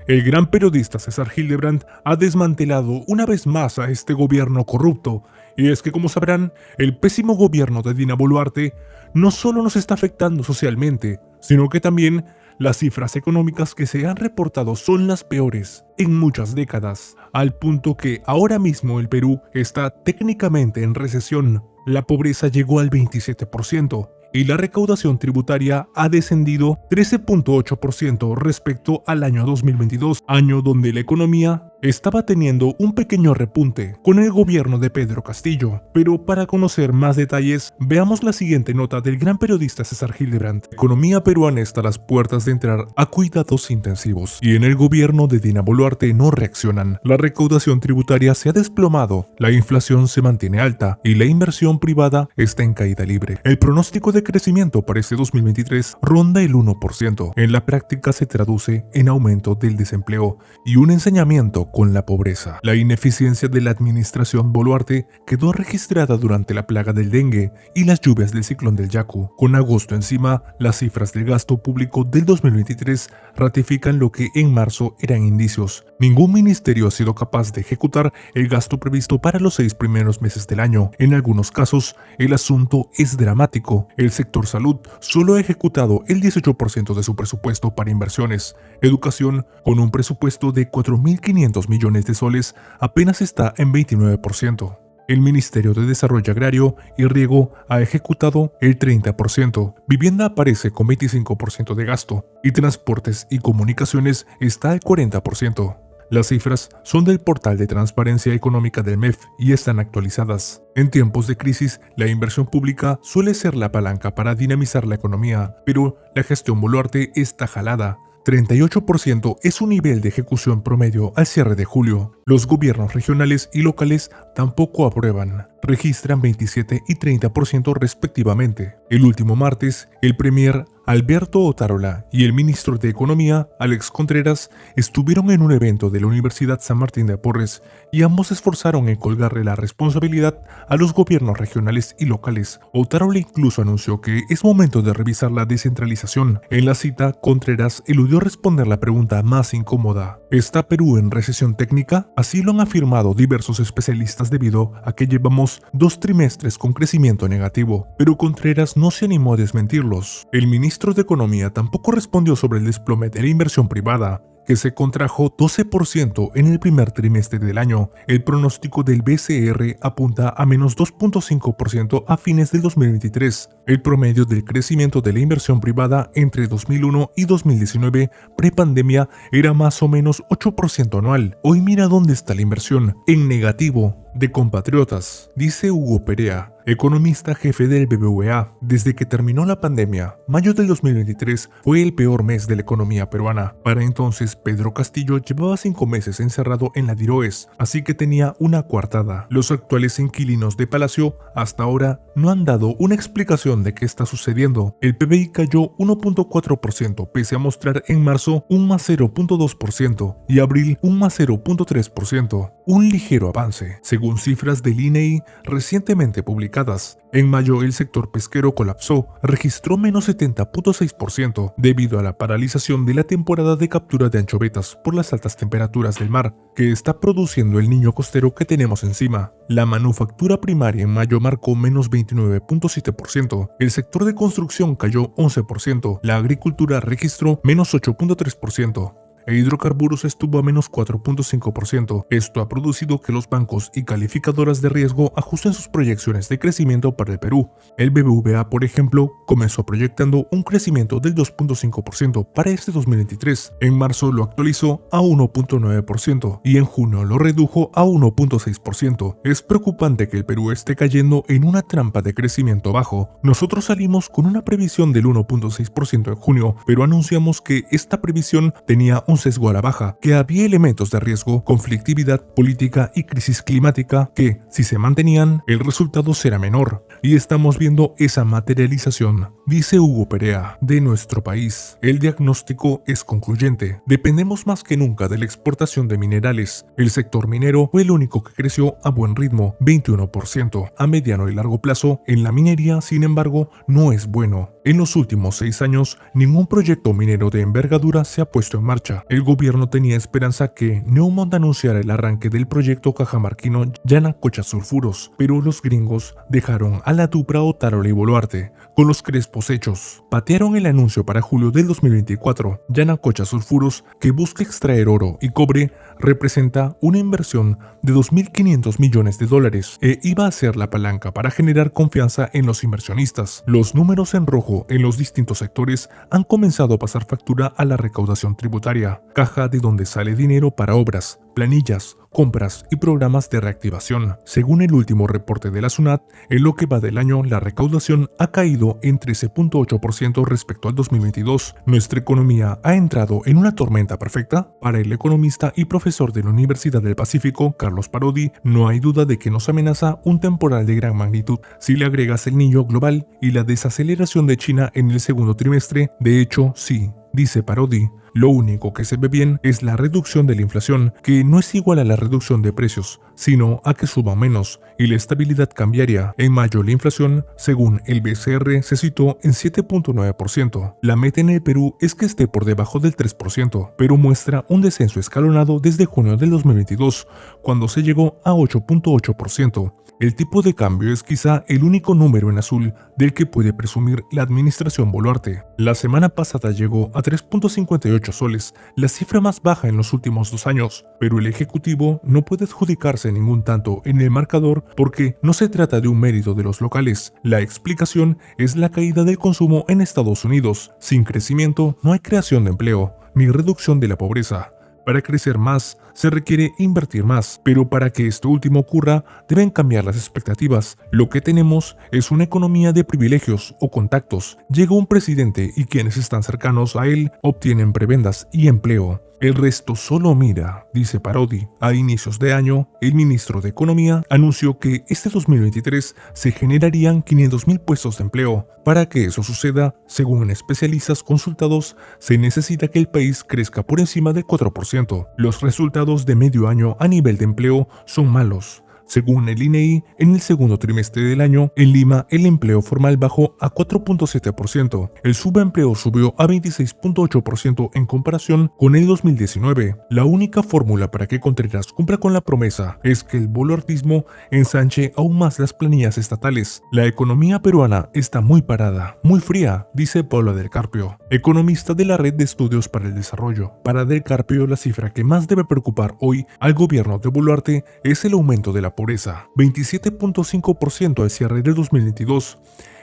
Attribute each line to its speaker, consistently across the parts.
Speaker 1: El gran periodista César Hildebrand ha desmantelado una vez más a este gobierno corrupto, y es que, como sabrán, el pésimo gobierno de Dina Boluarte no solo nos está afectando socialmente, sino que también las cifras económicas que se han reportado son las peores en muchas décadas, al punto que ahora mismo el Perú está técnicamente en recesión. La pobreza llegó al 27%. Y la recaudación tributaria ha descendido 13.8% respecto al año 2022, año donde la economía estaba teniendo un pequeño repunte con el gobierno de Pedro Castillo. Pero para conocer más detalles, veamos la siguiente nota del gran periodista César Hildebrand. La economía peruana está a las puertas de entrar a cuidados intensivos y en el gobierno de Dina Boluarte no reaccionan. La recaudación tributaria se ha desplomado, la inflación se mantiene alta y la inversión privada está en caída libre. El pronóstico de crecimiento para este 2023 ronda el 1%. En la práctica se traduce en aumento del desempleo y un ensañamiento con la pobreza. La ineficiencia de la administración Boluarte quedó registrada durante la plaga del dengue y las lluvias del ciclón del Yaku. Con agosto encima, las cifras del gasto público del 2023 ratifican lo que en marzo eran indicios. Ningún ministerio ha sido capaz de ejecutar el gasto previsto para los 6 primeros meses del año. En algunos casos, el asunto es dramático. El sector salud solo ha ejecutado el 18% de su presupuesto para inversiones. Educación, con un presupuesto de 4.500 millones de soles, apenas está en 29%. El Ministerio de Desarrollo Agrario y Riego ha ejecutado el 30%, Vivienda aparece con 25% de gasto y Transportes y Comunicaciones está al 40%. Las cifras son del portal de transparencia económica del MEF y están actualizadas. En tiempos de crisis, la inversión pública suele ser la palanca para dinamizar la economía, pero la gestión Boluarte está jalada. 38% es un nivel de ejecución promedio al cierre de julio. Los gobiernos regionales y locales tampoco aprueban, registran 27 y 30% respectivamente. El último martes, el premier Alberto Otárola y el ministro de Economía, Alex Contreras, estuvieron en un evento de la Universidad San Martín de Porres y ambos se esforzaron en colgarle la responsabilidad a los gobiernos regionales y locales. Otárola incluso anunció que es momento de revisar la descentralización. En la cita, Contreras eludió responder la pregunta más incómoda: ¿está Perú en recesión técnica? Así lo han afirmado diversos especialistas debido a que llevamos 2 trimestres con crecimiento negativo, pero Contreras no se animó a desmentirlos. El ministro de Economía tampoco respondió sobre el desplome de la inversión privada, que se contrajo 12% en el primer trimestre del año. El pronóstico del BCR apunta a menos 2.5% a fines del 2023. El promedio del crecimiento de la inversión privada entre 2001 y 2019, prepandemia, era más o menos 8% anual. Hoy mira dónde está la inversión, en negativo, de compatriotas, dice Hugo Perea, economista jefe del BBVA. Desde que terminó la pandemia, mayo del 2023 fue el peor mes de la economía peruana. Para entonces, Pedro Castillo llevaba 5 meses encerrado en la Diroes, así que tenía una coartada. Los actuales inquilinos de Palacio hasta ahora no han dado una explicación de qué está sucediendo. El PBI cayó 1.4% pese a mostrar en marzo un más 0.2% y abril un más 0.3%. Un ligero avance, según cifras del INEI recientemente publicadas. En mayo el sector pesquero colapsó, registró menos 70.6% debido a la paralización de la temporada de captura de anchovetas por las altas temperaturas del mar, que está produciendo el niño costero que tenemos encima. La manufactura primaria en mayo marcó menos 29.7%, el sector de construcción cayó 11%, la agricultura registró menos 8.3%. E hidrocarburos estuvo a menos 4.5%. Esto ha producido que los bancos y calificadoras de riesgo ajusten sus proyecciones de crecimiento para el Perú. El BBVA, por ejemplo, comenzó proyectando un crecimiento del 2.5% para este 2023. En marzo lo actualizó a 1.9% y en junio lo redujo a 1.6%. Es preocupante que el Perú esté cayendo en una trampa de crecimiento bajo. Nosotros salimos con una previsión del 1.6% en junio, pero anunciamos que esta previsión tenía un sesgo a la baja, que había elementos de riesgo, conflictividad política y crisis climática que, si se mantenían, el resultado será menor. Y estamos viendo esa materialización, dice Hugo Perea. De nuestro país, el diagnóstico es concluyente. Dependemos más que nunca de la exportación de minerales. El sector minero fue el único que creció a buen ritmo, 21%. A mediano y largo plazo, en la minería, sin embargo, no es bueno. En los últimos 6 años, ningún proyecto minero de envergadura se ha puesto en marcha. El gobierno tenía esperanza que Newmont anunciara el arranque del proyecto cajamarquino Yanacocha Sulfuros, pero los gringos dejaron a la dupla Otárola y Boluarte con los crespos hechos. Patearon el anuncio para julio del 2024. Yanacocha Sulfuros, que busca extraer oro y cobre, representa una inversión de 2.500 millones de dólares e iba a ser la palanca para generar confianza en los inversionistas. Los números en rojo en los distintos sectores han comenzado a pasar factura a la recaudación tributaria, caja de donde sale dinero para obras, planillas, compras y programas de reactivación. Según el último reporte de la SUNAT, en lo que va del año, la recaudación ha caído en 13.8% respecto al 2022. Nuestra economía ha entrado en una tormenta perfecta. Para el economista y profesor de la Universidad del Pacífico, Carlos Parodi, no hay duda de que nos amenaza un temporal de gran magnitud. Si le agregas el niño global y la desaceleración de China en el segundo trimestre, de hecho, sí, dice Parodi. Lo único que se ve bien es la reducción de la inflación, que no es igual a la reducción de precios, sino a que suba menos, y la estabilidad cambiaria. En mayo la inflación, según el BCR, se situó en 7.9%. La meta en el Perú es que esté por debajo del 3%, pero muestra un descenso escalonado desde junio del 2022, cuando se llegó a 8.8%. El tipo de cambio es quizá el único número en azul del que puede presumir la administración Boluarte. La semana pasada llegó a 3.58 soles, la cifra más baja en los últimos 2 años, pero el Ejecutivo no puede adjudicarse ningún tanto en el marcador porque no se trata de un mérito de los locales. La explicación es la caída del consumo en Estados Unidos. Sin crecimiento no hay creación de empleo, ni reducción de la pobreza. Para crecer más, se requiere invertir más, pero para que esto último ocurra, deben cambiar las expectativas. Lo que tenemos es una economía de privilegios o contactos. Llega un presidente y quienes están cercanos a él obtienen prebendas y empleo. El resto solo mira, dice Parodi. A inicios de año, el ministro de Economía anunció que este 2023 se generarían 500.000 puestos de empleo. Para que eso suceda, según especialistas consultados, se necesita que el país crezca por encima del 4%. Los resultados de medio año a nivel de empleo son malos. Según el INEI, en el segundo trimestre del año, en Lima el empleo formal bajó a 4.7%, el subempleo subió a 26.8% en comparación con el 2019. La única fórmula para que Contreras cumpla con la promesa es que el boluartismo ensanche aún más las planillas estatales. La economía peruana está muy parada, muy fría, dice Paula del Carpio, economista de la Red de Estudios para el Desarrollo. Para del Carpio, la cifra que más debe preocupar hoy al gobierno de Boluarte es el aumento de la pobreza, 27.5% al cierre del 2022.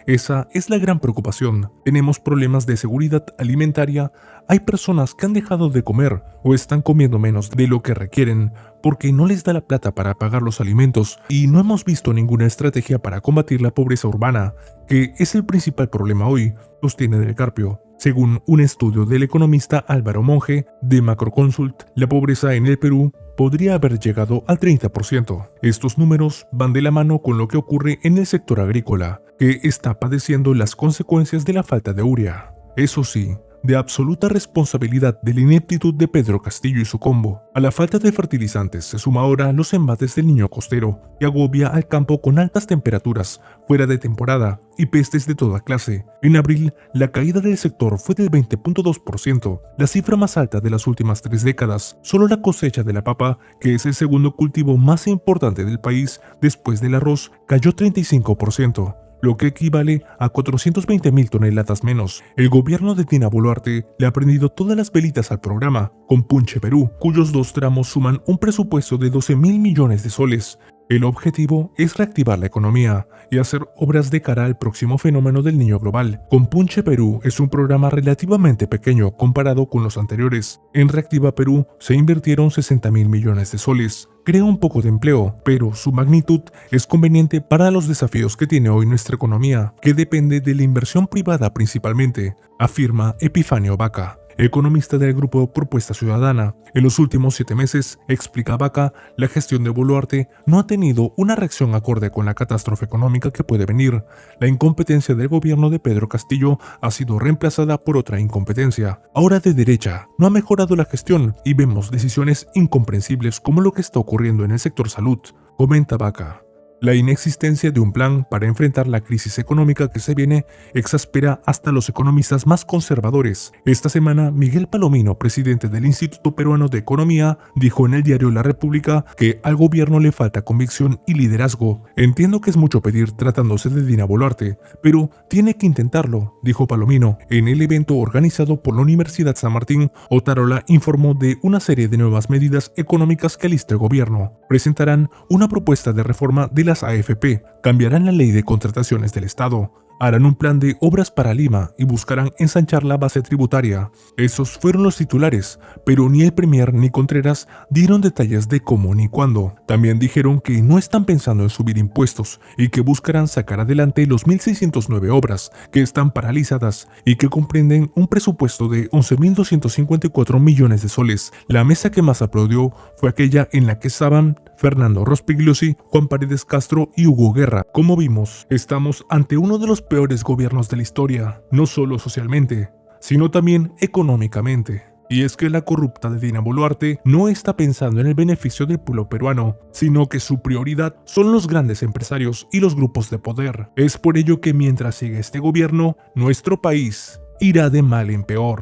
Speaker 1: Esa es la gran preocupación. Tenemos problemas de seguridad alimentaria, hay personas que han dejado de comer o están comiendo menos de lo que requieren porque no les da la plata para pagar los alimentos y no hemos visto ninguna estrategia para combatir la pobreza urbana, que es el principal problema hoy, sostiene del Carpio. Según un estudio del economista Álvaro Monge de Macroconsult, la pobreza en el Perú podría haber llegado al 30%. Estos números van de la mano con lo que ocurre en el sector agrícola, que está padeciendo las consecuencias de la falta de urea. Eso sí, de absoluta responsabilidad de la ineptitud de Pedro Castillo y su combo. A la falta de fertilizantes se suma ahora los embates del Niño Costero, que agobia al campo con altas temperaturas, fuera de temporada y pestes de toda clase. En abril, la caída del sector fue del 20.2%, la cifra más alta de las últimas 3 décadas. Solo la cosecha de la papa, que es el segundo cultivo más importante del país después del arroz, cayó 35%. Lo que equivale a 420.000 toneladas menos. El gobierno de Dina Boluarte le ha prendido todas las velitas al programa, con Punche Perú, cuyos 2 tramos suman un presupuesto de 12.000 millones de soles. El objetivo es reactivar la economía y hacer obras de cara al próximo fenómeno del niño global. Con Punche Perú es un programa relativamente pequeño comparado con los anteriores. En Reactiva Perú se invirtieron 60.000 millones de soles. Crea un poco de empleo, pero su magnitud es conveniente para los desafíos que tiene hoy nuestra economía, que depende de la inversión privada principalmente, afirma Epifanio Vaca, economista del grupo Propuesta Ciudadana. En los últimos 7 meses, explica Vaca, la gestión de Boluarte no ha tenido una reacción acorde con la catástrofe económica que puede venir. La incompetencia del gobierno de Pedro Castillo ha sido reemplazada por otra incompetencia, ahora de derecha. No ha mejorado la gestión y vemos decisiones incomprensibles como lo que está ocurriendo en el sector salud, comenta Vaca. La inexistencia de un plan para enfrentar la crisis económica que se viene exaspera hasta los economistas más conservadores. Esta semana, Miguel Palomino, presidente del Instituto Peruano de Economía, dijo en el diario La República que al gobierno le falta convicción y liderazgo. Entiendo que es mucho pedir tratándose de Dina Boluarte, pero tiene que intentarlo, dijo Palomino. En el evento organizado por la Universidad San Martín, Otárola informó de una serie de nuevas medidas económicas que alista el gobierno. Presentarán una propuesta de reforma de las AFP, cambiarán la ley de contrataciones del Estado, harán un plan de obras para Lima y buscarán ensanchar la base tributaria. Esos fueron los titulares, pero ni el Premier ni Contreras dieron detalles de cómo ni cuándo. También dijeron que no están pensando en subir impuestos y que buscarán sacar adelante los 1.609 obras que están paralizadas y que comprenden un presupuesto de 11.254 millones de soles. La mesa que más aplaudió fue aquella en la que estaban Fernando Rospigliosi, Juan Paredes Castro y Hugo Guerra. Como vimos, estamos ante uno de los peores gobiernos de la historia, no solo socialmente, sino también económicamente. Y es que la corrupta de Dina Boluarte no está pensando en el beneficio del pueblo peruano, sino que su prioridad son los grandes empresarios y los grupos de poder. Es por ello que mientras siga este gobierno, nuestro país irá de mal en peor.